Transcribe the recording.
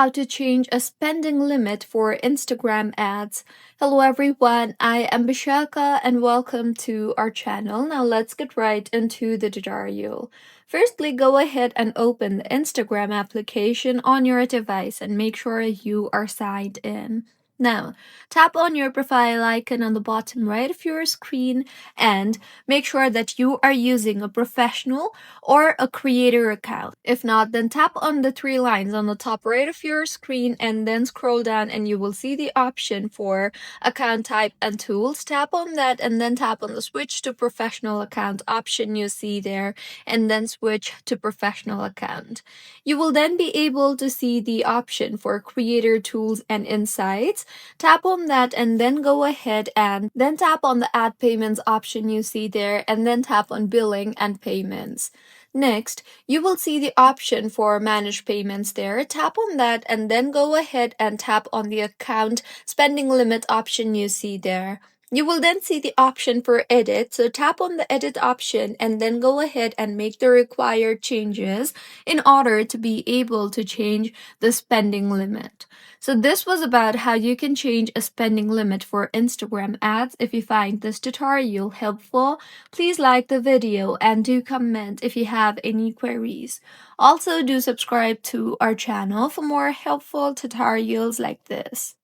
how to change a spending limit for Instagram ads. Hello everyone, I am Bishaka and welcome to our channel. Now let's get right into the tutorial. Firstly, go ahead and open the Instagram application on your device and make sure you are signed in. Now, tap on your profile icon on the bottom right of your screen and make sure that you are using a professional or a creator account. If not, then tap on the three lines on the top right of your screen and then scroll down and you will see the option for account type and tools. Tap on that and then tap on the switch to professional account option you see there and then switch to professional account. You will then be able to see the option for creator tools and insights. Tap on that and then go ahead and then tap on the add payments option you see there and then tap on billing and payments. Next, you will see the option for manage payments there. Tap on that and then go ahead and tap on the account spending limit option you see there. You will then see the option for edit, so tap on the edit option and then go ahead and make the required changes in order to be able to change the spending limit. So this was about how you can change a spending limit for Instagram ads. If you find this tutorial helpful, please like the video and do comment if you have any queries. Also do subscribe to our channel for more helpful tutorials like this.